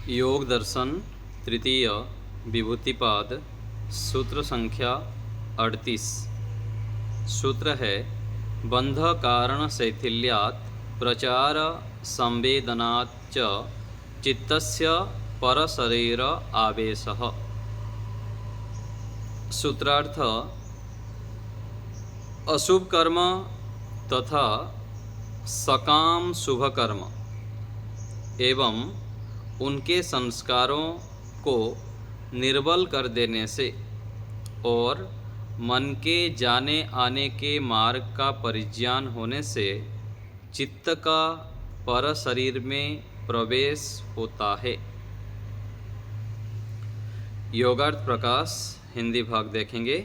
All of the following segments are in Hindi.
योग दर्शन तृतीय विभूतिपाद सूत्र संख्या 38। सूत्र है बंध कारण शैथिल्यात् प्रचार संवेदनाच्च चित्तस्य परशरीर आवेशः। सूत्रार्थ अशुभ कर्म तथा सकाम शुभ कर्म एवं उनके संस्कारों को निर्बल कर देने से और मन के जाने आने के मार्ग का परिज्ञान होने से चित्त का पर शरीर में प्रवेश होता है। योगार्थ प्रकाश हिंदी भाग देखेंगे।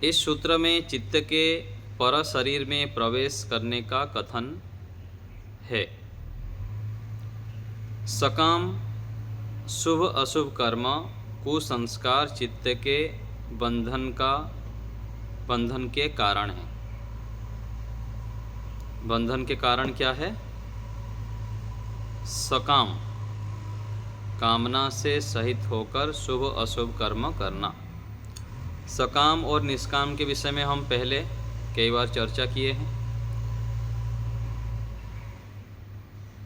इस सूत्र में चित्त के पर शरीर में प्रवेश करने का कथन है। सकाम शुभ अशुभ कर्म कुसंस्कार चित्त के बंधन के कारण है। बंधन के कारण क्या है? सकाम कामना से सहित होकर शुभ अशुभ कर्म करना। सकाम और निष्काम के विषय में हम पहले कई बार चर्चा किए हैं।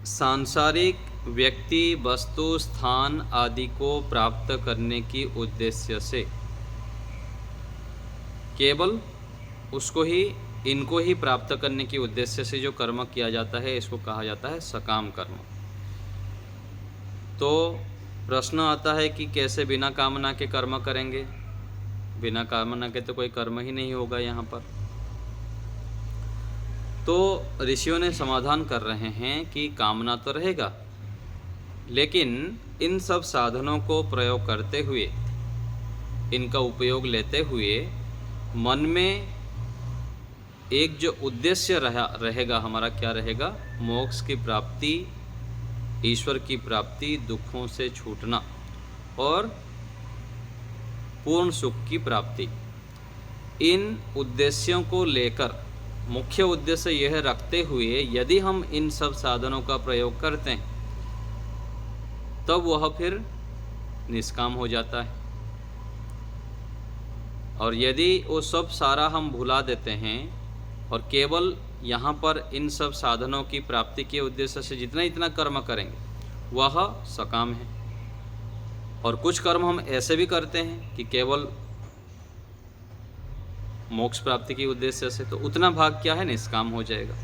सांसारिक व्यक्ति वस्तु स्थान आदि को प्राप्त करने की उद्देश्य से केवल इनको ही प्राप्त करने की उद्देश्य से जो कर्म किया जाता है इसको कहा जाता है सकाम कर्म। तो प्रश्न आता है कि कैसे बिना कामना के कर्म करेंगे? बिना कामना के तो कोई कर्म ही नहीं होगा यहाँ पर। तो ऋषियों ने समाधान कर रहे हैं कि कामना तो रहेगा, लेकिन इन सब साधनों को प्रयोग करते हुए, इनका उपयोग लेते हुए मन में एक जो उद्देश्य रहेगा हमारा, क्या रहेगा? मोक्ष की प्राप्ति, ईश्वर की प्राप्ति, दुखों से छूटना और पूर्ण सुख की प्राप्ति। इन उद्देश्यों को लेकर, मुख्य उद्देश्य यह रखते हुए यदि हम इन सब साधनों का प्रयोग करते हैं तब वह फिर निष्काम हो जाता है। और यदि वो सब सारा हम भुला देते हैं और केवल यहाँ पर इन सब साधनों की प्राप्ति के उद्देश्य से जितना इतना कर्म करेंगे वह सकाम है। और कुछ कर्म हम ऐसे भी करते हैं कि केवल मोक्ष प्राप्ति के उद्देश्य से, तो उतना भाग क्या है? निष्काम हो जाएगा।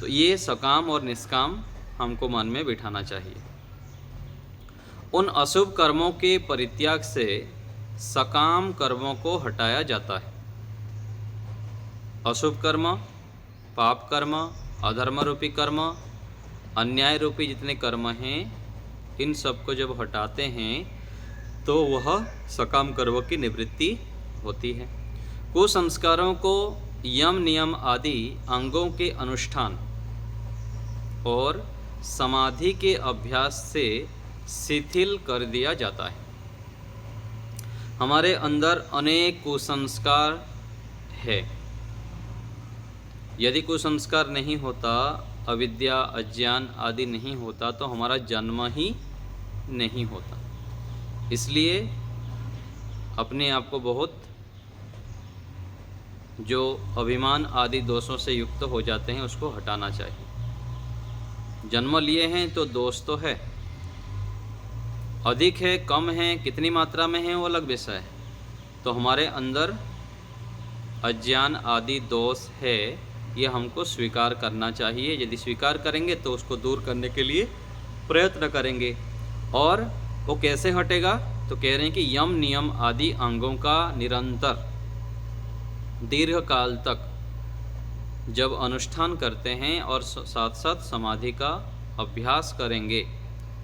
तो ये सकाम और निष्काम हमको मन में बिठाना चाहिए। उन अशुभ कर्मों के परित्याग से सकाम कर्मों को हटाया जाता है। अशुभ कर्म, पाप कर्म, अधर्म रूपी कर्म, अन्याय रूपी जितने कर्म हैं, इन सब को जब हटाते हैं तो वह सकाम कर्म की निवृत्ति होती है। कुसंस्कारों को यम नियम आदि अंगों के अनुष्ठान और समाधि के अभ्यास से शिथिल कर दिया जाता है। हमारे अंदर अनेक कुसंस्कार है। यदि कुसंस्कार नहीं होता, अविद्या अज्ञान आदि नहीं होता, तो हमारा जन्म ही नहीं होता। इसलिए अपने आप को बहुत जो अभिमान आदि दोषों से युक्त हो जाते हैं उसको हटाना चाहिए। जन्म लिए हैं तो दोष तो है, अधिक है कम है कितनी मात्रा में है वो अलग विषय है। तो हमारे अंदर अज्ञान आदि दोष है, ये हमको स्वीकार करना चाहिए। यदि स्वीकार करेंगे तो उसको दूर करने के लिए प्रयत्न करेंगे। और वो कैसे हटेगा? तो कह रहे हैं कि यम नियम आदि अंगों का निरंतर दीर्घ काल तक जब अनुष्ठान करते हैं और साथ साथ समाधि का अभ्यास करेंगे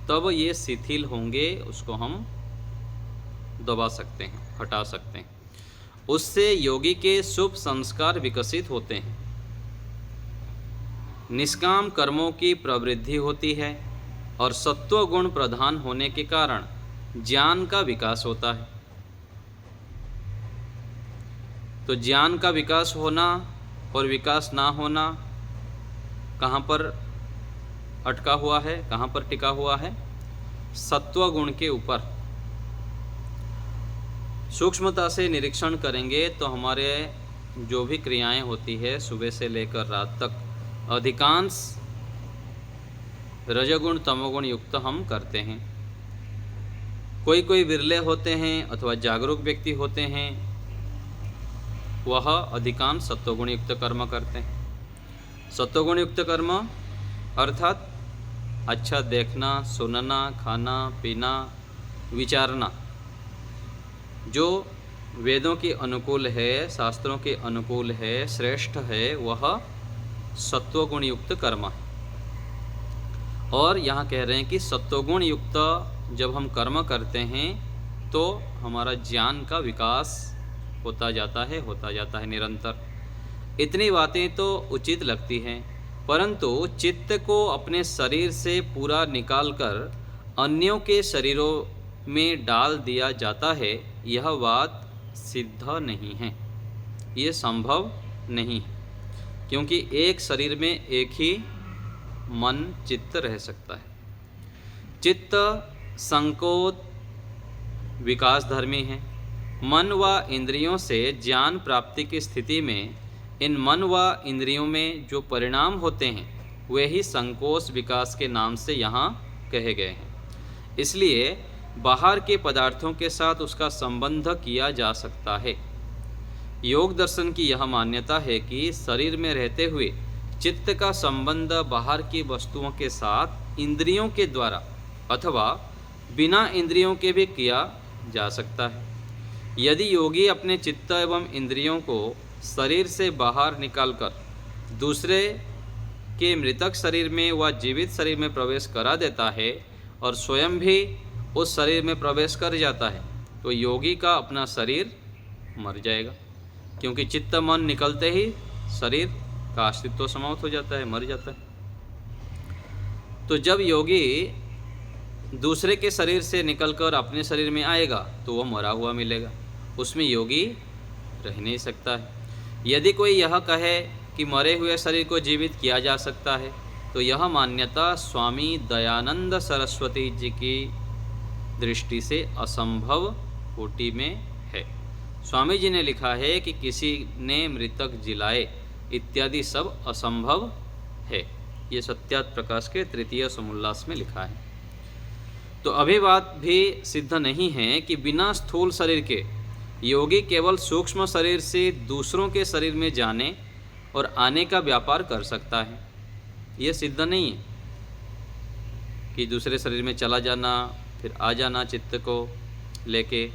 तब ये शिथिल होंगे, उसको हम दबा सकते हैं, हटा सकते हैं। उससे योगी के शुभ संस्कार विकसित होते हैं। निष्काम कर्मों की प्रवृद्धि होती है और सत्व गुण प्रधान होने के कारण ज्ञान का विकास होता है। तो ज्ञान का विकास होना और विकास ना होना कहाँ पर अटका हुआ है, कहाँ पर टिका हुआ है? सत्व गुण के ऊपर सूक्ष्मता से निरीक्षण करेंगे तो हमारे जो भी क्रियाएं होती है सुबह से लेकर रात तक अधिकांश रजोगुण तमोगुण युक्त हम करते हैं। कोई कोई विरले होते हैं अथवा जागरूक व्यक्ति होते हैं, वह अधिकांश सत्वगुण युक्त कर्म करते हैं। सत्वगुण युक्त कर्म अर्थात अच्छा देखना, सुनना, खाना पीना, विचारना, जो वेदों के अनुकूल है, शास्त्रों के अनुकूल है, श्रेष्ठ है, वह सत्वगुण युक्त कर्म है। और यहाँ कह रहे हैं कि सत्वगुण युक्त जब हम कर्म करते हैं तो हमारा ज्ञान का विकास होता जाता है निरंतर। इतनी बातें तो उचित लगती हैं, परंतु चित्त को अपने शरीर से पूरा निकालकर अन्यों के शरीरों में डाल दिया जाता है, यह बात सिद्ध नहीं है, ये संभव नहीं है, क्योंकि एक शरीर में एक ही मन चित्त रह सकता है। चित्त संकोच विकास धर्मी है। मन व इंद्रियों से ज्ञान प्राप्ति की स्थिति में इन मन व इंद्रियों में जो परिणाम होते हैं वे ही संकोच विकास के नाम से यहाँ कहे गए हैं। इसलिए बाहर के पदार्थों के साथ उसका संबंध किया जा सकता है। योग दर्शन की यह मान्यता है कि शरीर में रहते हुए चित्त का संबंध बाहर की वस्तुओं के साथ इंद्रियों के द्वारा अथवा बिना इंद्रियों के भी किया जा सकता है। यदि योगी अपने चित्त एवं इंद्रियों को शरीर से बाहर निकालकर दूसरे के मृतक शरीर में व जीवित शरीर में प्रवेश करा देता है और स्वयं भी उस शरीर में प्रवेश कर जाता है, तो योगी का अपना शरीर मर जाएगा, क्योंकि चित्त मन निकलते ही शरीर का अस्तित्व समाप्त हो जाता है, मर जाता है। तो जब योगी दूसरे के शरीर से निकलकर अपने शरीर में आएगा तो वह मरा हुआ मिलेगा, उसमें योगी रह नहीं सकता है। यदि कोई यह कहे कि मरे हुए शरीर को जीवित किया जा सकता है, तो यह मान्यता स्वामी दयानंद सरस्वती जी की दृष्टि से असंभव कोटि में है। स्वामी जी ने लिखा है कि किसी ने मृतक जिलाए इत्यादि सब असंभव है। ये सत्यात प्रकाश के तृतीय समोल्लास में लिखा है। तो अभी बात भी सिद्ध नहीं है कि बिना स्थूल शरीर के योगी केवल सूक्ष्म शरीर से दूसरों के शरीर में जाने और आने का व्यापार कर सकता है। ये सिद्ध नहीं है कि दूसरे शरीर में चला जाना फिर आ जाना चित्त को लेके।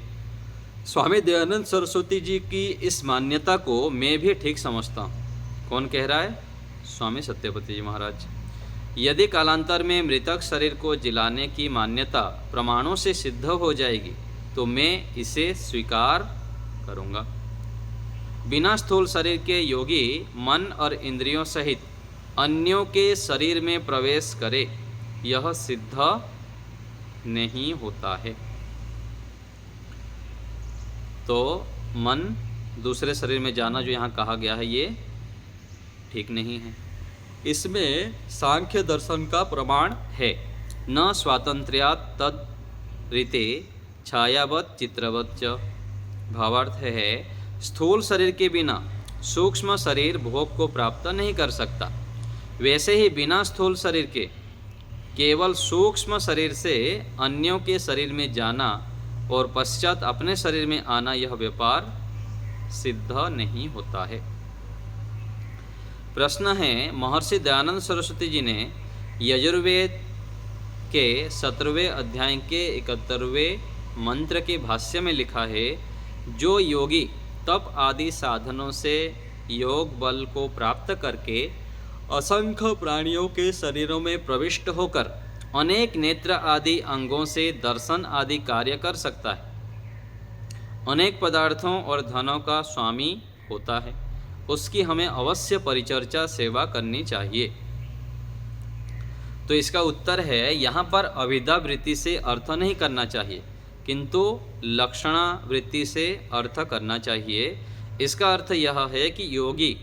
स्वामी दयानंद सरस्वती जी की इस मान्यता को मैं भी ठीक समझता हूँ। कौन कह रहा है? स्वामी सत्यपति जी महाराज। यदि कालांतर में मृतक शरीर को जिलाने की मान्यता प्रमाणों से सिद्ध हो जाएगी तो मैं इसे स्वीकार करूँगा। बिना स्थूल शरीर के योगी मन और इंद्रियों सहित अन्यों के शरीर में प्रवेश करे, यह सिद्ध नहीं होता है। तो मन दूसरे शरीर में जाना जो यहाँ कहा गया है ये ठीक नहीं है। इसमें सांख्य दर्शन का प्रमाण है। न स्वातंत्र्यात् तद रीते छायावत चित्रवत च। भावार्थ है स्थूल शरीर के बिना सूक्ष्म शरीर भोग को प्राप्त नहीं कर सकता, वैसे ही बिना स्थूल शरीर के केवल सूक्ष्म शरीर से अन्यों के शरीर में जाना और पश्चात अपने शरीर में आना यह व्यापार सिद्ध नहीं होता है। प्रश्न है, महर्षि दयानंद सरस्वती जी ने यजुर्वेद के 17वें अध्याय के 71वें मंत्र के भाष्य में लिखा है, जो योगी तप आदि साधनों से योग बल को प्राप्त करके असंख्य प्राणियों के शरीरों में प्रविष्ट होकर अनेक नेत्र आदि अंगों से दर्शन आदि कार्य कर सकता है, अनेक पदार्थों और धनों का स्वामी होता है, उसकी हमें अवश्य परिचर्चा सेवा करनी चाहिए। तो इसका उत्तर है, यहाँ पर अभिधा वृत्ति से अर्थ नहीं करना चाहिए, किंतु लक्षणा वृत्ति से अर्थ करना चाहिए। इसका अर्थ यह है कि योगी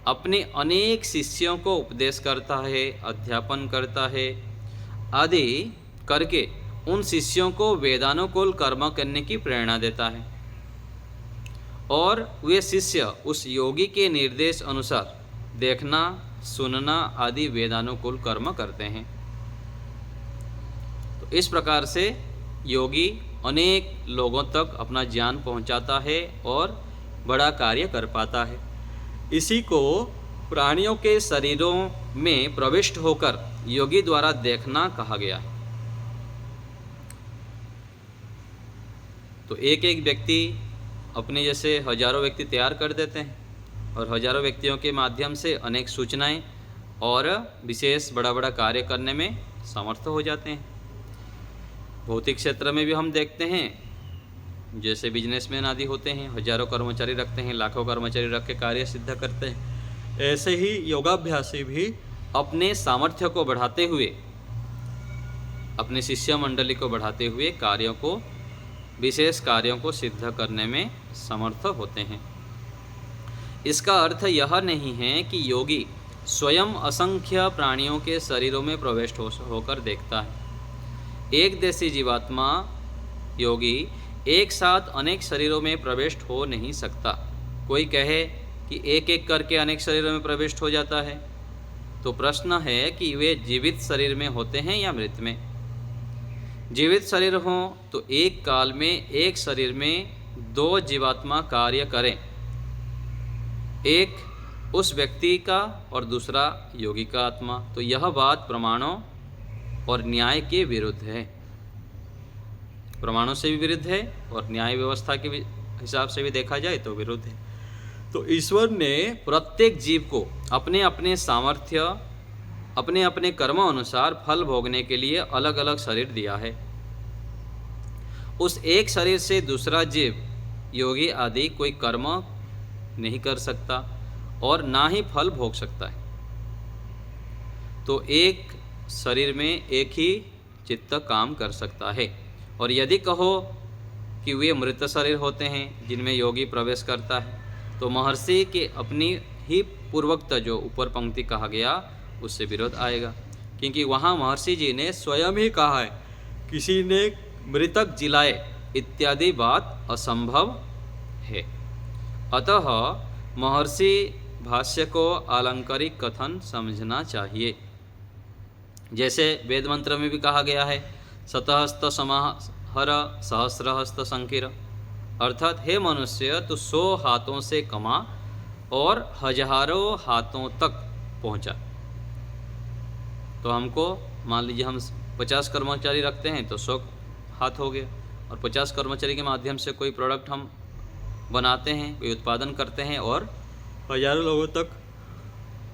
अपने अनेक शिष्यों को उपदेश करता है, अध्यापन करता है आदि करके उन शिष्यों को वेदानुकूल कर्म करने की प्रेरणा देता है और वे शिष्य उस योगी के निर्देश अनुसार देखना, सुनना आदि वेदानुकूल कर्म करते हैं। तो इस प्रकार से योगी अनेक लोगों तक अपना ज्ञान पहुंचाता है और बड़ा कार्य कर पाता है। इसी को प्राणियों के शरीरों में प्रविष्ट होकर योगी द्वारा देखना कहा गया है। तो एक एक व्यक्ति अपने जैसे हजारों व्यक्ति तैयार कर देते हैं और हजारों व्यक्तियों के माध्यम से अनेक सूचनाएं और विशेष बड़ा बड़ा कार्य करने में समर्थ हो जाते हैं। भौतिक क्षेत्र में भी हम देखते हैं, जैसे बिजनेसमैन आदि होते हैं, हजारों कर्मचारी रखते हैं, लाखों कर्मचारी रख के कार्य सिद्ध करते हैं। ऐसे ही योगाभ्यासी भी अपने सामर्थ्य को बढ़ाते हुए, अपने शिष्य मंडली को बढ़ाते हुए कार्यों को, विशेष कार्यों को सिद्ध करने में समर्थ होते हैं। इसका अर्थ यह नहीं है कि योगी स्वयं असंख्य प्राणियों के शरीरों में प्रविष्ट होकर देखता है। एक देशी जीवात्मा योगी एक साथ अनेक शरीरों में प्रविष्ट हो नहीं सकता। कोई कहे कि एक एक करके अनेक शरीरों में प्रविष्ट हो जाता है, तो प्रश्न है कि वे जीवित शरीर में होते हैं या मृत में। जीवित शरीर हों तो एक काल में एक शरीर में दो जीवात्मा कार्य करें, एक उस व्यक्ति का और दूसरा योगी का आत्मा, तो यह बात प्रमाणों और न्याय के विरुद्ध है। प्रमाणों से भी विरुद्ध है और न्याय व्यवस्था के हिसाब से भी देखा जाए तो विरुद्ध है। तो ईश्वर ने प्रत्येक जीव को अपने अपने सामर्थ्य, अपने अपने कर्म अनुसार फल भोगने के लिए अलग अलग शरीर दिया है। उस एक शरीर से दूसरा जीव योगी आदि कोई कर्म नहीं कर सकता और ना ही फल भोग सकता है। तो एक शरीर में एक ही चित्त काम कर सकता है। और यदि कहो कि वे मृत शरीर होते हैं जिनमें योगी प्रवेश करता है, तो महर्षि के अपनी ही पूर्वोक्त जो ऊपर पंक्ति कहा गया उससे विरोध आएगा, क्योंकि वहाँ महर्षि जी ने स्वयं ही कहा है किसी ने मृतक जिलाए इत्यादि बात असंभव है। अतः महर्षि भाष्य को अलंकारिक कथन समझना चाहिए। जैसे वेद मंत्र में भी कहा गया है, शतहस्त समाहर सहस्रहस्त संकीर, अर्थात हे मनुष्य तू 100 हाथों से कमा और हजारों हाथों तक पहुंचा। तो हमको मान लीजिए हम 50 कर्मचारी रखते हैं तो 100 हाथ हो गए, और 50 कर्मचारी के माध्यम से कोई प्रोडक्ट हम बनाते हैं, कोई उत्पादन करते हैं और हजारों लोगों तक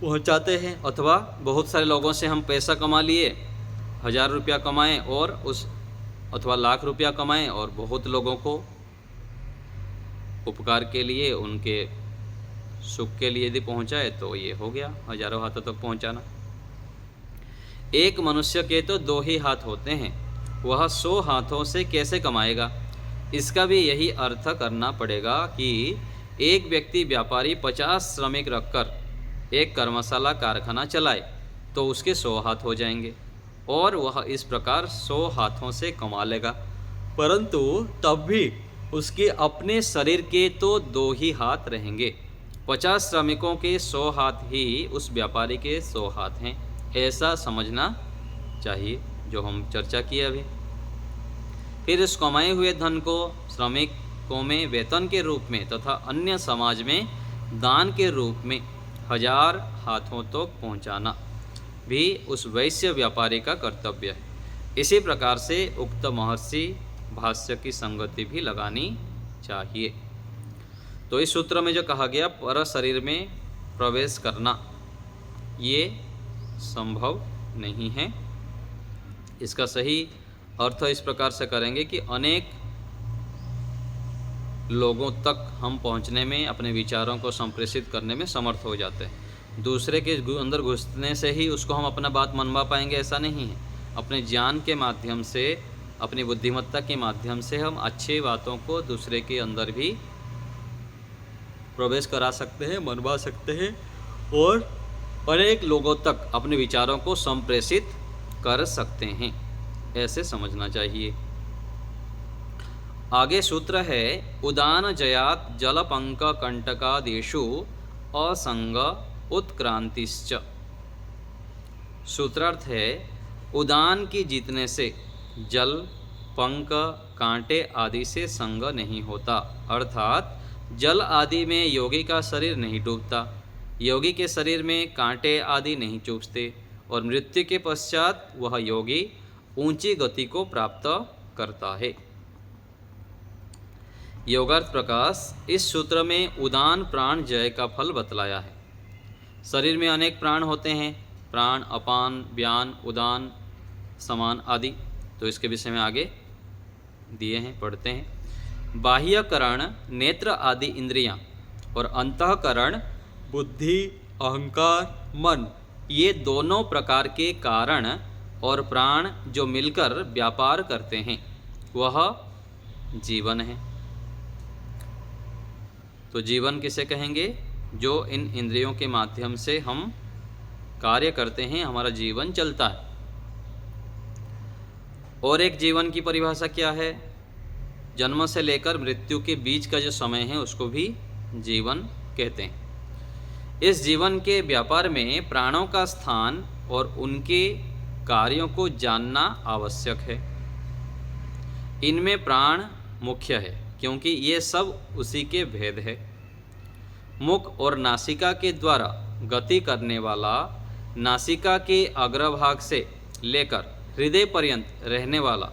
पहुंचाते हैं। अथवा बहुत सारे लोगों से हम पैसा कमा लिए, 1000 रुपया कमाएं और उस अथवा लाख रुपया कमाएं और बहुत लोगों को उपकार के लिए, उनके सुख के लिए यदि पहुंचाए तो ये हो गया हजारों हाथों तक पहुंचाना। एक मनुष्य के तो 2 ही हाथ होते हैं, वह 100 हाथों से कैसे कमाएगा? इसका भी यही अर्थ करना पड़ेगा कि एक व्यक्ति व्यापारी 50 श्रमिक रखकर एक कर्मशाला कारखाना चलाए तो उसके 100 हाथ हो जाएंगे और वह इस प्रकार 100 हाथों से कमा लेगा, परंतु तब भी उसके अपने शरीर के तो 2 ही हाथ रहेंगे। 50 श्रमिकों के 100 हाथ ही उस व्यापारी के 100 हाथ हैं, ऐसा समझना चाहिए जो हम चर्चा किए अभी। फिर इस कमाए हुए धन को श्रमिकों में वेतन के रूप में तथा अन्य समाज में दान के रूप में 1000 हाथों तक तो पहुँचाना भी उस वैश्य व्यापारी का कर्तव्य है। इसी प्रकार से उक्त महर्षि भाष्य की संगति भी लगानी चाहिए। तो इस सूत्र में जो कहा गया पर शरीर में प्रवेश करना, ये संभव नहीं है। इसका सही अर्थ इस प्रकार से करेंगे कि अनेक लोगों तक हम पहुंचने में, अपने विचारों को संप्रेषित करने में समर्थ हो जाते हैं। दूसरे के अंदर घुसने से ही उसको हम अपना बात मनवा पाएंगे ऐसा नहीं है। अपने ज्ञान के माध्यम से, अपनी बुद्धिमत्ता के माध्यम से हम अच्छी बातों को दूसरे के अंदर भी प्रवेश करा सकते हैं, मनवा सकते हैं और अनेक लोगों तक अपने विचारों को संप्रेषित कर सकते हैं। ऐसे समझना चाहिए। आगे सूत्र है उदान जयात जलपंक कंटकादेशु असंग उत्क्रांतिश्च। सूत्रार्थ है उदान की जीतने से जल, पंक, कांटे आदि से संग नहीं होता, अर्थात जल आदि में योगी का शरीर नहीं डूबता, योगी के शरीर में कांटे आदि नहीं चुभते और मृत्यु के पश्चात वह योगी ऊंची गति को प्राप्त करता है। योगार्थ प्रकाश इस सूत्र में उदान प्राण जय का फल बतलाया है। शरीर में अनेक प्राण होते हैं, प्राण, अपान, व्यान, उदान, समान आदि। तो इसके विषय में आगे दिए हैं, पढ़ते हैं। बाह्यकरण नेत्र आदि इंद्रियां और अंतःकरण बुद्धि, अहंकार, मन, ये दोनों प्रकार के कारण और प्राण जो मिलकर व्यापार करते हैं वह जीवन है। तो जीवन किसे कहेंगे? जो इन इंद्रियों के माध्यम से हम कार्य करते हैं, हमारा जीवन चलता है। और एक जीवन की परिभाषा क्या है? जन्म से लेकर मृत्यु के बीच का जो समय है उसको भी जीवन कहते हैं। इस जीवन के व्यापार में प्राणों का स्थान और उनके कार्यों को जानना आवश्यक है। इनमें प्राण मुख्य है क्योंकि ये सब उसी के भेद है। मुख और नासिका के द्वारा गति करने वाला, नासिका के अग्रभाग से लेकर हृदय पर्यंत रहने वाला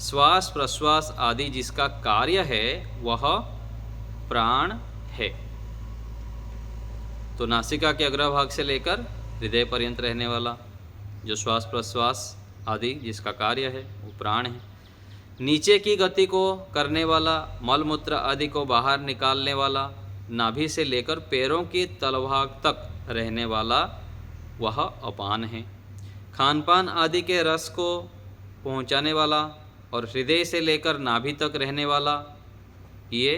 श्वास प्रश्वास आदि जिसका कार्य है वह प्राण है। तो नासिका के अग्रभाग से लेकर हृदय पर्यंत रहने वाला जो श्वास प्रश्वास आदि जिसका कार्य है वो प्राण है। नीचे की गति को करने वाला, मल मूत्र आदि को बाहर निकालने वाला, नाभि से लेकर पैरों के तलभाग तक रहने वाला वह अपान है। खानपान आदि के रस को पहुंचाने वाला और हृदय से लेकर नाभि तक रहने वाला ये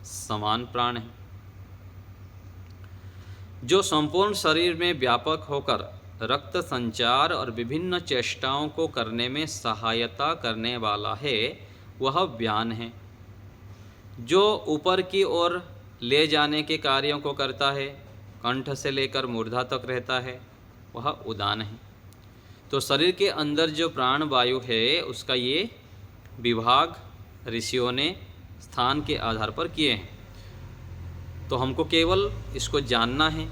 समान प्राण है। जो संपूर्ण शरीर में व्यापक होकर रक्त संचार और विभिन्न चेष्टाओं को करने में सहायता करने वाला है वह व्यान है। जो ऊपर की ओर ले जाने के कार्यों को करता है, कंठ से लेकर मूर्धा तक रहता है, वह उदान है। तो शरीर के अंदर जो प्राण वायु है उसका ये विभाग ऋषियों ने स्थान के आधार पर किए हैं। तो हमको केवल इसको जानना है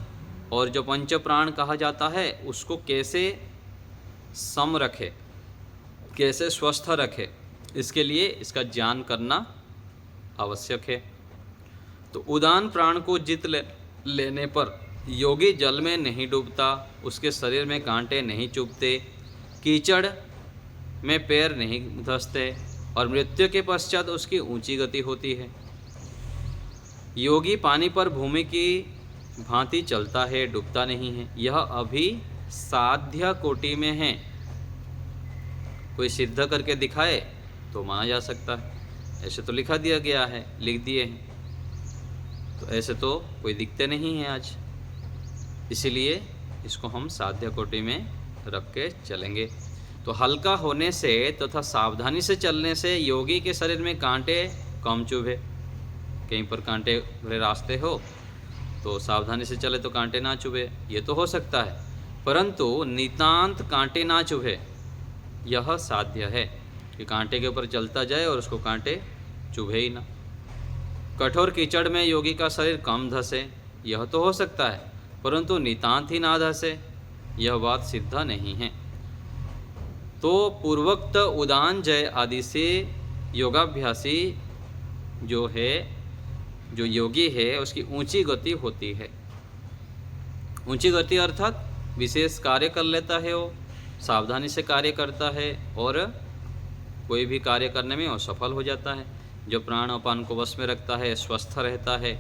और जो पंच प्राण कहा जाता है उसको कैसे सम रखे, कैसे स्वस्थ रखे, इसके लिए इसका ज्ञान करना आवश्यक है। तो उदान प्राण को जीत लेने पर योगी जल में नहीं डूबता, उसके शरीर में कांटे नहीं चुभते, कीचड़ में पैर नहीं धंसते और मृत्यु के पश्चात उसकी ऊंची गति होती है। योगी पानी पर भूमि की भांति चलता है, डूबता नहीं है। यह अभी साध्य कोटि में है। कोई सिद्ध करके दिखाए तो माना जा सकता है, ऐसे तो लिखा दिया गया है, लिख दिए हैं, तो ऐसे तो कोई दिखते नहीं हैं आज। इसीलिए इसको हम साध्य कोटि में रख के चलेंगे। तो हल्का होने से तथा सावधानी से चलने से योगी के शरीर में कांटे कम चुभे। कहीं पर कांटे भरे रास्ते हो तो सावधानी से चले तो कांटे ना चुभे, ये तो हो सकता है, परंतु नितांत कांटे ना चुभे यह साध्य है कि कांटे के ऊपर चलता जाए और उसको कांटे चुभे ही ना। कठोर कीचड़ में योगी का शरीर कम धसे, यह तो हो सकता है, परंतु नितांत ही ना धसे यह बात सिद्ध नहीं है। तो पूर्वोक्त उदान जय आदि से योगाभ्यासी जो है, जो योगी है, उसकी ऊंची गति होती है। ऊंची गति अर्थात विशेष कार्य कर लेता है, वो सावधानी से कार्य करता है और कोई भी कार्य करने में वो सफल हो जाता है। जो प्राण अपान को वश में रखता है, स्वस्थ रहता है।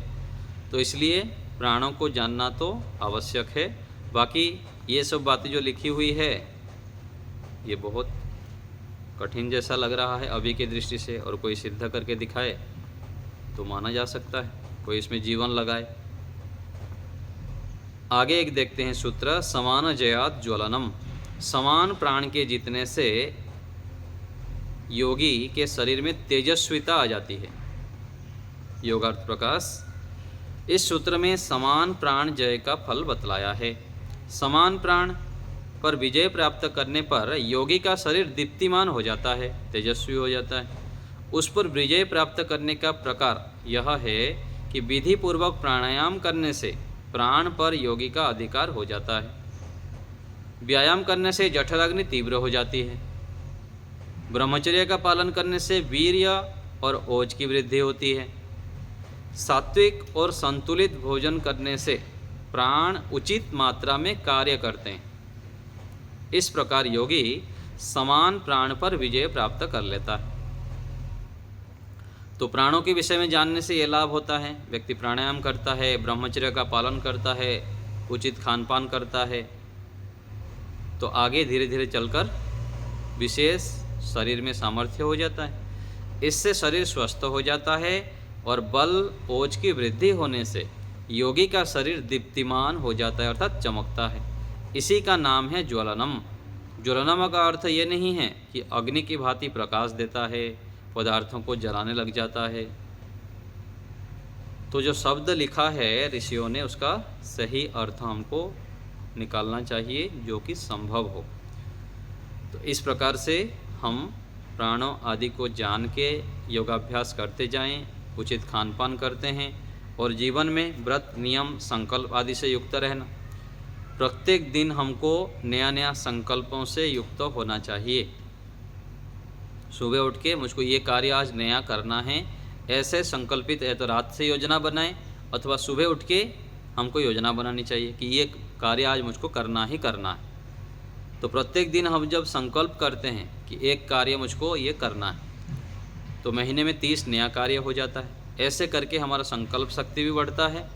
तो इसलिए प्राणों को जानना तो आवश्यक है। बाकी ये सब बातें जो लिखी हुई है ये बहुत कठिन जैसा लग रहा है अभी की दृष्टि से, और कोई सिद्ध करके दिखाए तो माना जा सकता है, कोई इसमें जीवन लगाए। आगे एक देखते हैं सूत्र, समान जयात ज्वलनम। समान प्राण के जीतने से योगी के शरीर में तेजस्विता आ जाती है। योगार्थ प्रकाश। इस सूत्र में समान प्राण जय का फल बतलाया है। समान प्राण पर विजय प्राप्त करने पर योगी का शरीर दीप्तिमान हो जाता है, तेजस्वी हो जाता है। उस पर विजय प्राप्त करने का प्रकार यह है कि विधि पूर्वक प्राणायाम करने से प्राण पर योगी का अधिकार हो जाता है। व्यायाम करने से जठराग्नि तीव्र हो जाती है। ब्रह्मचर्य का पालन करने से वीर्य और ओज की वृद्धि होती है। सात्विक और संतुलित भोजन करने से प्राण उचित मात्रा में कार्य करते हैं। इस प्रकार योगी समान प्राण पर विजय प्राप्त कर लेता है। तो प्राणों के विषय में जानने से ये लाभ होता है, व्यक्ति प्राणायाम करता है, ब्रह्मचर्य का पालन करता है, उचित खान पान करता है, तो आगे धीरे धीरे चलकर विशेष शरीर में सामर्थ्य हो जाता है। इससे शरीर स्वस्थ हो जाता है और बल ओज की वृद्धि होने से योगी का शरीर दीप्तिमान हो जाता है, अर्थात चमकता है। इसी का नाम है ज्वलनम। ज्वलनम का अर्थ ये नहीं है कि अग्नि की भांति प्रकाश देता है, पदार्थों को जलाने लग जाता है। तो जो शब्द लिखा है ऋषियों ने, उसका सही अर्थ हमको निकालना चाहिए जो कि संभव हो। तो इस प्रकार से हम प्राणों आदि को जान के योगाभ्यास करते जाएं, उचित खान पान करते हैं और जीवन में व्रत नियम संकल्प आदि से युक्त रहना। प्रत्येक दिन हमको नया नया संकल्पों से युक्त होना चाहिए। सुबह उठ के मुझको ये कार्य आज नया करना है, ऐसे संकल्पित है तो रात से योजना बनाएं, अथवा सुबह उठ के हमको योजना बनानी चाहिए कि ये कार्य आज मुझको करना ही करना है। तो प्रत्येक दिन हम जब संकल्प करते हैं कि एक कार्य मुझको ये करना है, तो महीने में 30 नया कार्य हो जाता है। ऐसे करके हमारा संकल्प शक्ति भी बढ़ता है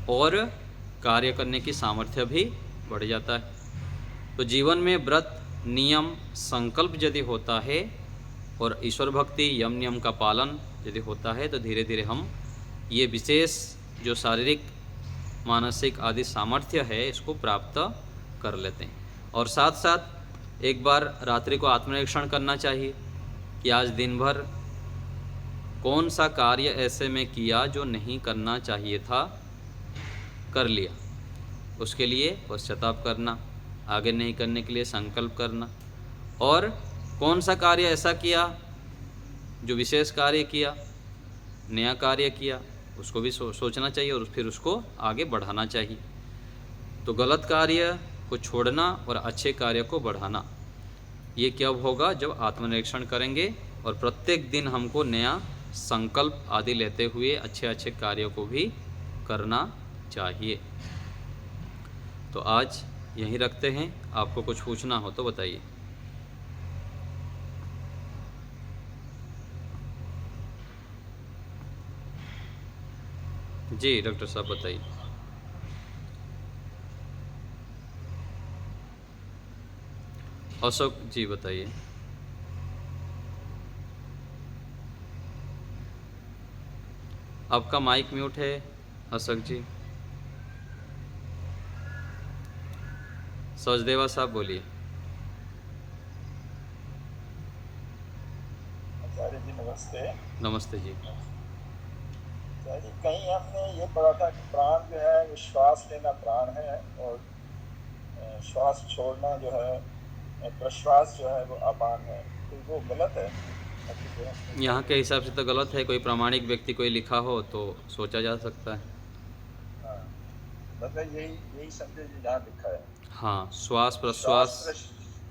और कार्य करने की सामर्थ्य भी बढ़ जाता है। तो जीवन में व्रत नियम संकल्प यदि होता है और ईश्वर भक्ति यम नियम का पालन यदि होता है, तो धीरे धीरे हम ये विशेष जो शारीरिक मानसिक आदि सामर्थ्य है इसको प्राप्त कर लेते हैं। और साथ साथ एक बार रात्रि को आत्मनिरीक्षण करना चाहिए कि आज दिन भर कौन सा कार्य ऐसे में किया जो नहीं करना चाहिए था, कर लिया, उसके लिए पश्चाताप करना, आगे नहीं करने के लिए संकल्प करना। और कौन सा कार्य ऐसा किया जो विशेष कार्य किया, नया कार्य किया, उसको भी सोचना चाहिए और फिर उसको आगे बढ़ाना चाहिए। तो गलत कार्य को छोड़ना और अच्छे कार्य को बढ़ाना, ये कब होगा? जब आत्मनिरीक्षण करेंगे और प्रत्येक दिन हमको नया संकल्प आदि लेते हुए अच्छे अच्छे कार्यों को भी करना चाहिए। तो आज यहीं रखते हैं। आपको कुछ पूछना हो तो बताइए। जी डॉक्टर साहब बताइए। अशोक जी बताइए। आपका माइक म्यूट है अशोक जी। सचदेवा साहब बोलिए। आचार्य जी नमस्ते। नमस्ते जी। जी कहीं हमने ये पढ़ा था कि प्राण जो है वो श्वास लेना प्राण है और श्वास छोड़ना जो है प्रश्वास जो है वो अपान है। तो वो गलत है? यहाँ के हिसाब से तो गलत है। कोई प्रामाणिक व्यक्ति कोई लिखा हो तो सोचा जा सकता है। हाँ, मतलब यही समझे जहाँ लिखा है। हाँ, श्वास प्रश्वास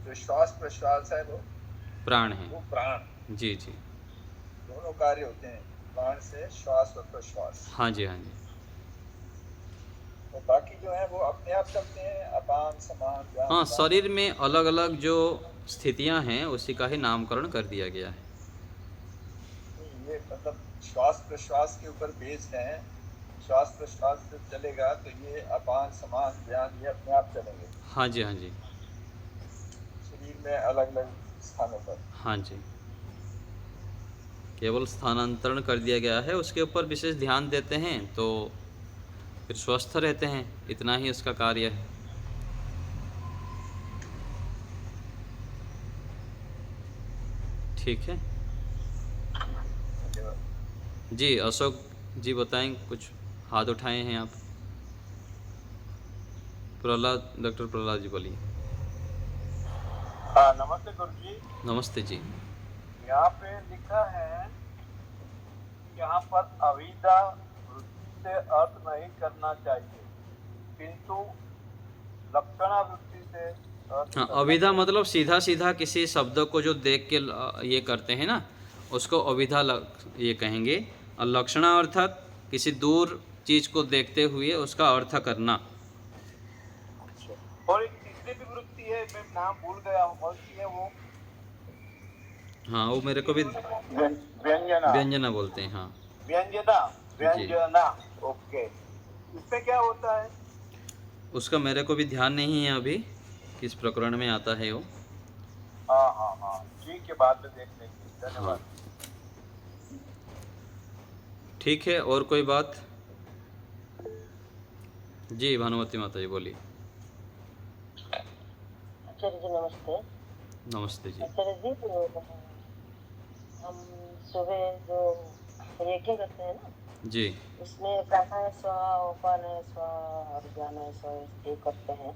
जो श्वास प्रश्वास है वो प्राण है। वो प्राण। जी जी, दोनों कार्य होते हैं प्राण से, श्वास और प्रश्वास। हाँ जी, हाँ जी। तो बाकी जो है वो अपने आप चलते हैं, अपान समान व्यान। हाँ, शरीर में अलग अलग जो स्थितियां हैं उसी का ही नामकरण कर दिया गया है। ये मतलब श्वास प्रश्वास के ऊपर बेस्ड है। श्वास प्रश्वास जब चलेगा तो ये अपान समान व्यान ये अपने आप चलेंगे। हाँ जी, हाँ जी, शरीर में अलग अलग स्थानों पर। हाँ जी, केवल स्थानांतरण कर दिया गया है, उसके ऊपर विशेष ध्यान देते हैं तो फिर स्वस्थ रहते हैं, इतना ही उसका कार्य है। ठीक है धन्यवाद। जी। अशोक जी बताएं, कुछ हाथ उठाए हैं आप। प्रहलाद, डॉक्टर प्रहलाद जी बोलिए। हाँ, नमस्ते गुरु जी। नमस्ते जी। यहाँ पे लिखा है कि यहाँ पर अविद्या वृत्ति से अर्थ नहीं करना चाहिए, किंतु लक्षणा वृत्ति से अर्थ हाँ, करना अविधा चाहिए। मतलब सीधा सीधा किसी शब्द को जो देख के ये करते हैं ना, उसको अविधा ये कहेंगे। और लक्षणा अर्थात किसी दूर चीज को देखते हुए उसका अर्थ करना। अच्छा। और एक तीसरी भी वृत्ति है, मैं नाम भूल गया हूँ, कौन सी है वो? हाँ, वो मेरे को भी व्यंजना। व्यंजना बोलते हैं। हाँ व्यंजना। जी, व्यंजना। ओके। इसमें क्या होता है? उसका मेरे को भी ध्यान नहीं है अभी, किस प्रकरण में आता है वो। हाँ हाँ हाँ, ठीक है, बाद में देख लेंगे। हाँ धन्यवाद। ठीक है, और कोई बात? जी भानुमति माता जी बोलिए। आचार्य जी नमस्ते। नमस्ते जी। आचार्य जी, तो हम सुबह जो यज्ञ करते हैं ना, जी उसमें प्राणायाम स्वाहा, उपानाय स्वाहा और ज्ञानाय स्वाहा ये करते हैं,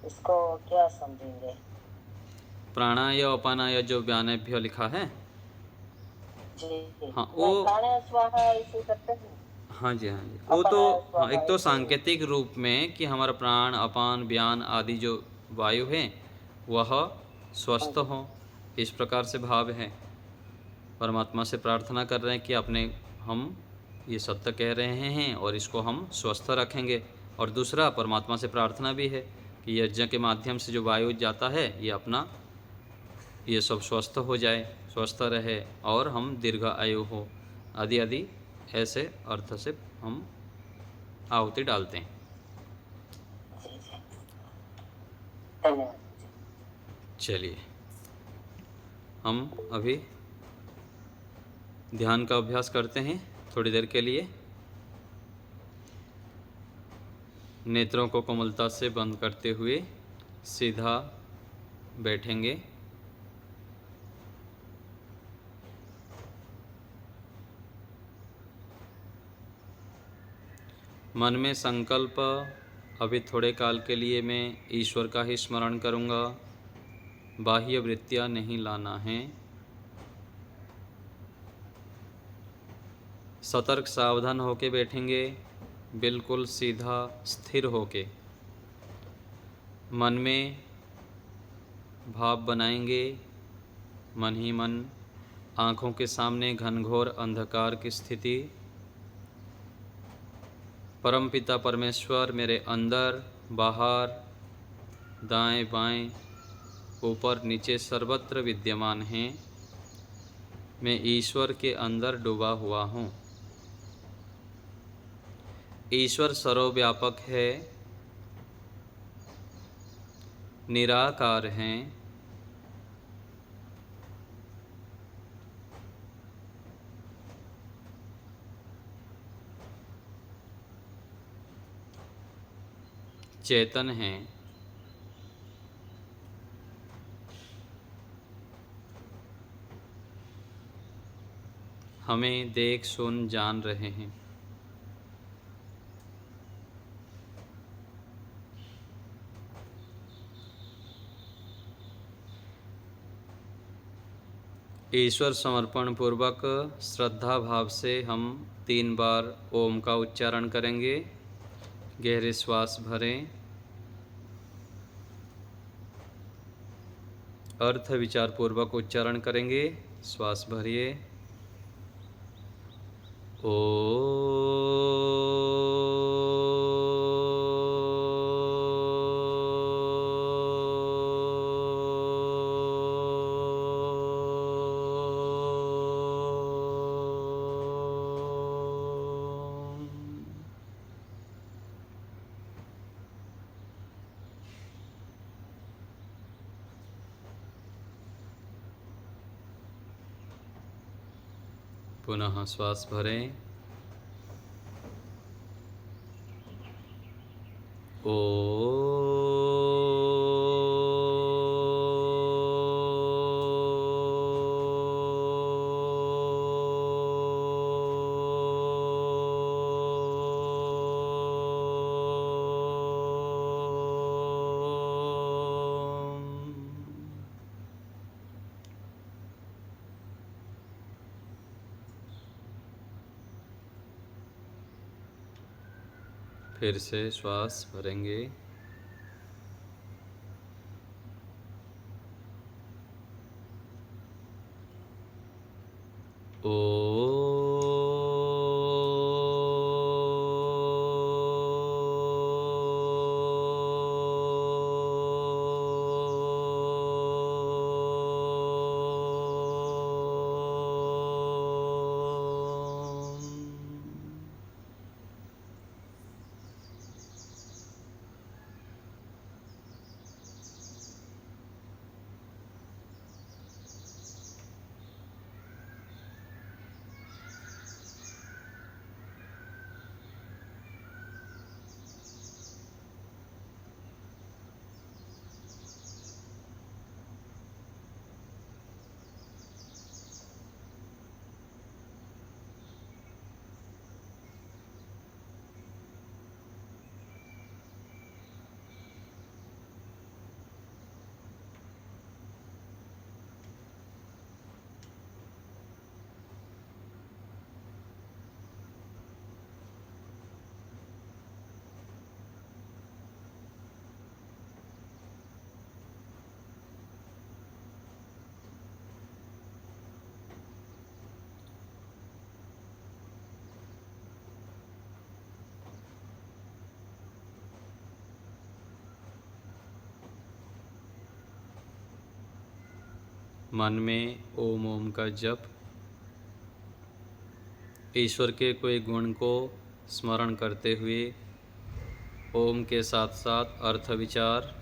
इसको क्या समझेंगे? प्राणाय अपानाय जो व्यानेभ्य लिखा है। जी हाँ वो, नहीं, प्राणायाम स्वाहा इसे करते हैं, हाँ जी हाँ जी, वो तो अपनाय हाँ, स्वाहा एक तो इसे। सांकेतिक रूप में कि हमारा प्राण अपान व्यान आदि जो वायु है वह हाँ स्वस्थ जी। हो, इस प्रकार से भाव है। परमात्मा से प्रार्थना कर रहे हैं कि अपने हम ये सत्य कह रहे हैं और इसको हम स्वस्थ रखेंगे। और दूसरा परमात्मा से प्रार्थना भी है कि यज्ञ के माध्यम से जो वायु जाता है ये अपना ये सब स्वस्थ हो जाए, स्वस्थ रहे और हम दीर्घ आयु हो, आदि आदि ऐसे अर्थ से हम आहुति डालते हैं। जी जी, धन्यवाद जी। चलिए, हम अभी ध्यान का अभ्यास करते हैं थोड़ी देर के लिए। नेत्रों को कोमलता से बंद करते हुए सीधा बैठेंगे। मन में संकल्प, अभी थोड़े काल के लिए मैं ईश्वर का ही स्मरण करूंगा, बाह्य वृत्तियां नहीं लाना है। सतर्क सावधान होके बैठेंगे, बिल्कुल सीधा स्थिर होके। मन में भाव बनाएंगे, मन ही मन आँखों के सामने घनघोर अंधकार की स्थिति। परमपिता परमेश्वर मेरे अंदर बाहर दाएं बाएं ऊपर नीचे सर्वत्र विद्यमान हैं। मैं ईश्वर के अंदर डूबा हुआ हूँ। ईश्वर सर्वव्यापक है, निराकार हैं, चेतन हैं। हमें देख सुन जान रहे हैं। ईश्वर समर्पण पूर्वक श्रद्धा भाव से हम 3 बार ओम का उच्चारण करेंगे। गहरे श्वास भरें, अर्थ विचार पूर्वक उच्चारण करेंगे। श्वास भरिए। ओ पुनः श्वास भरें। ओ फिर से श्वास भरेंगे। मन में ओम ओम का जप। ईश्वर के कोई गुण को स्मरण करते हुए ओम के साथ साथ अर्थ विचार।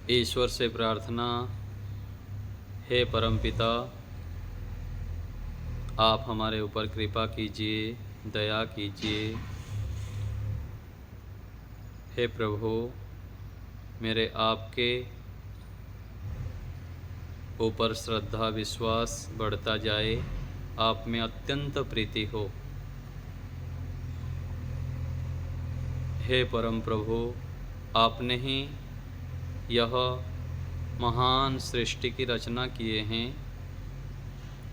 ईश्वर से प्रार्थना, हे परमपिता, आप हमारे ऊपर कृपा कीजिए, दया कीजिए। हे प्रभु, मेरे आपके ऊपर श्रद्धा विश्वास बढ़ता जाए, आप में अत्यंत प्रीति हो। हे परम प्रभु, आपने ही यह महान सृष्टि की रचना किए हैं।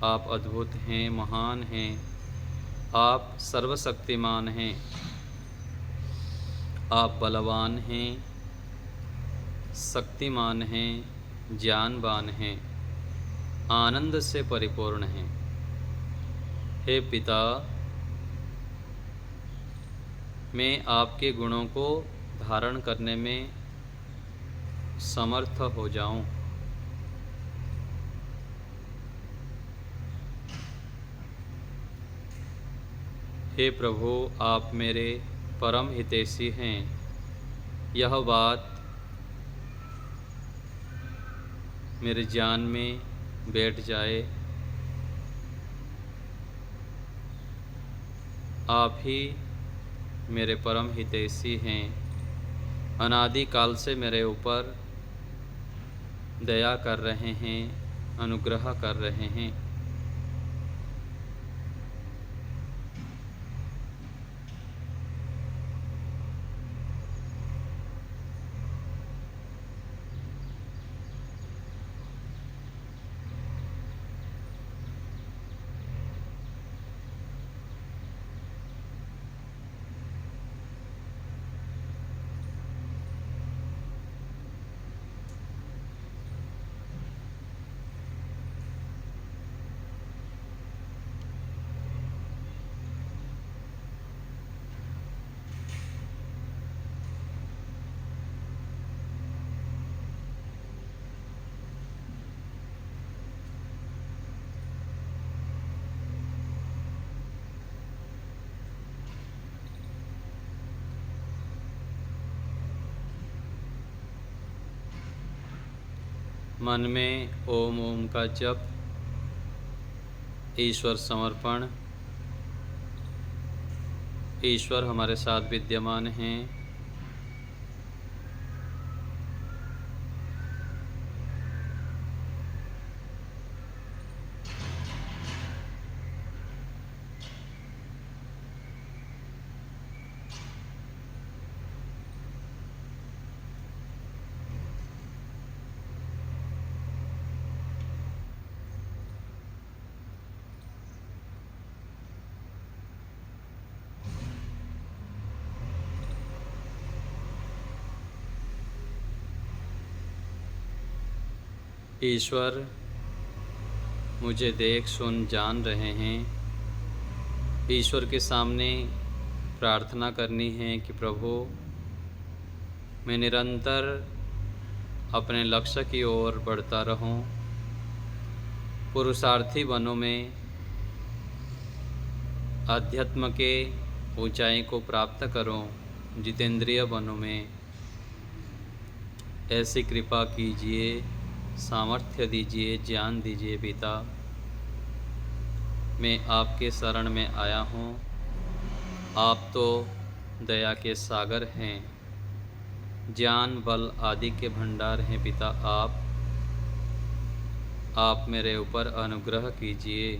आप अद्भुत हैं, महान हैं, आप सर्वशक्तिमान हैं, आप बलवान हैं, शक्तिमान हैं, ज्ञानवान हैं, आनंद से परिपूर्ण हैं। हे पिता, मैं आपके गुणों को धारण करने में समर्थ हो जाऊं। हे प्रभु, आप मेरे परम हितैषी हैं। यह बात मेरे जान में बैठ जाए। आप ही मेरे परम हितैषी हैं। अनादि काल से मेरे ऊपर दया कर रहे हैं, अनुग्रह कर रहे हैं। मन में ओम ओम का जप, ईश्वर समर्पण। ईश्वर हमारे साथ विद्यमान हैं। ईश्वर मुझे देख सुन जान रहे हैं। ईश्वर के सामने प्रार्थना करनी है कि प्रभु मैं निरंतर अपने लक्ष्य की ओर बढ़ता रहूं, पुरुषार्थी बनों में अध्यात्म के ऊंचाई को प्राप्त करूं, जितेंद्रिय बनों में ऐसी कृपा कीजिए, सामर्थ्य दीजिए, ज्ञान दीजिए पिता। मैं आपके शरण में आया हूँ। आप तो दया के सागर हैं, ज्ञान बल आदि के भंडार हैं पिता। आप मेरे ऊपर अनुग्रह कीजिए।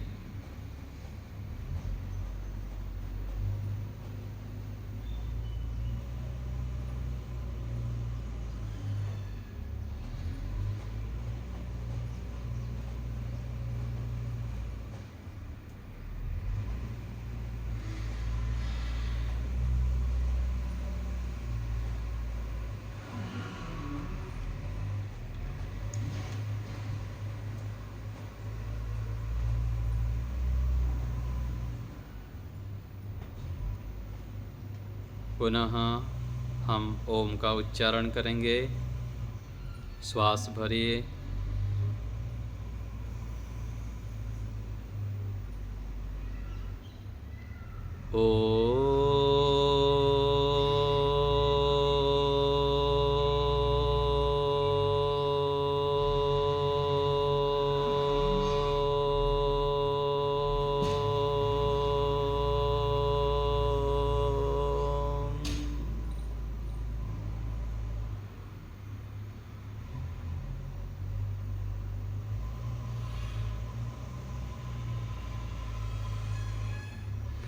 पुनः हम ओम का उच्चारण करेंगे। श्वास भरिए,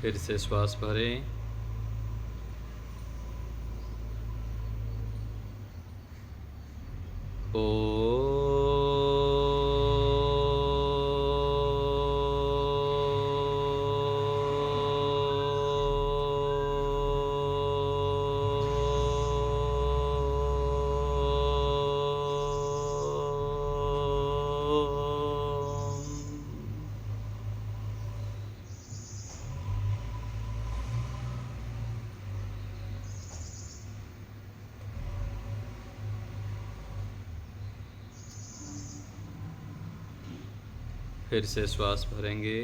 फिर से श्वास भरें। फिर से श्वास भरेंगे।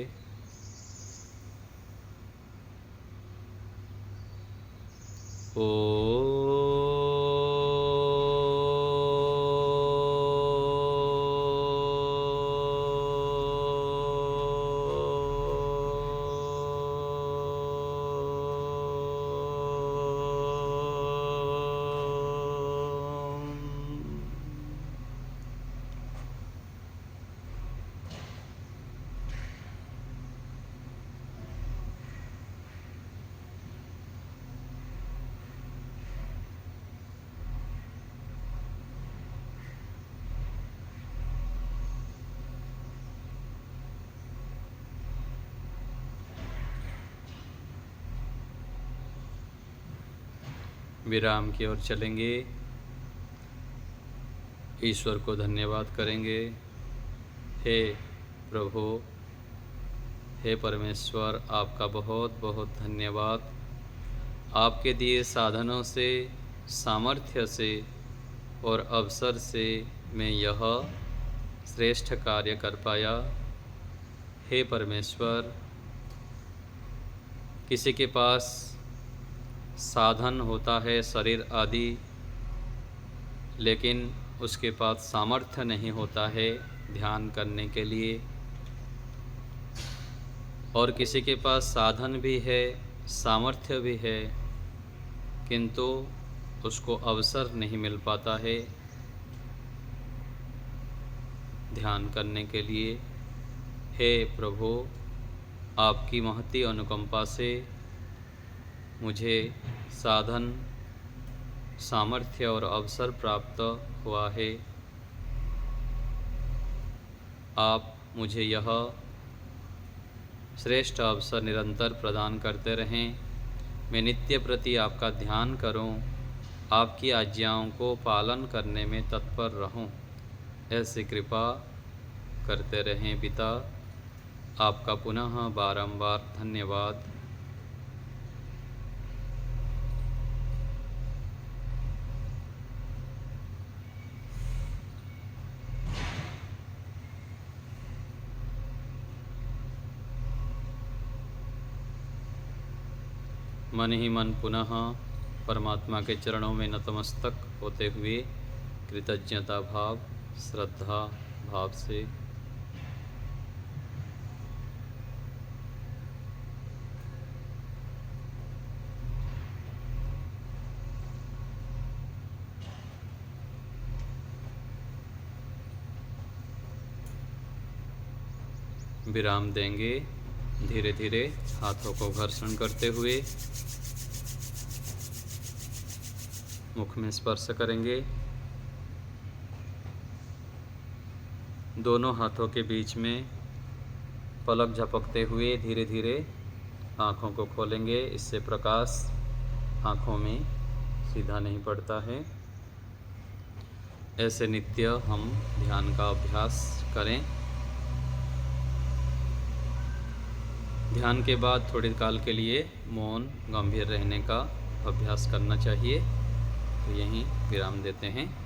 विराम की ओर चलेंगे। ईश्वर को धन्यवाद करेंगे। हे प्रभु, हे परमेश्वर, आपका बहुत बहुत धन्यवाद। आपके दिए साधनों से, सामर्थ्य से और अवसर से मैं यह श्रेष्ठ कार्य कर पाया। हे परमेश्वर, किसी के पास साधन होता है, शरीर आदि, लेकिन उसके पास सामर्थ्य नहीं होता है ध्यान करने के लिए। और किसी के पास साधन भी है, सामर्थ्य भी है, किंतु उसको अवसर नहीं मिल पाता है ध्यान करने के लिए। हे प्रभु, आपकी महती अनुकंपा से मुझे साधन, सामर्थ्य और अवसर प्राप्त हुआ है। आप मुझे यह श्रेष्ठ अवसर निरंतर प्रदान करते रहें। मैं नित्य प्रति आपका ध्यान करूं, आपकी आज्ञाओं को पालन करने में तत्पर रहूं। ऐसी कृपा करते रहें पिता। आपका पुनः बारंबार धन्यवाद। मन ही मन पुनः परमात्मा के चरणों में नतमस्तक होते हुए कृतज्ञता भाव, श्रद्धा भाव से विराम देंगे। धीरे धीरे हाथों को घर्षण करते हुए मुख में स्पर्श करेंगे। दोनों हाथों के बीच में पलक झपकते हुए धीरे धीरे आँखों को खोलेंगे। इससे प्रकाश आँखों में सीधा नहीं पड़ता है। ऐसे नित्य हम ध्यान का अभ्यास करें। ध्यान के बाद थोड़े काल के लिए मौन गंभीर रहने का अभ्यास करना चाहिए। तो यहीं विराम देते हैं।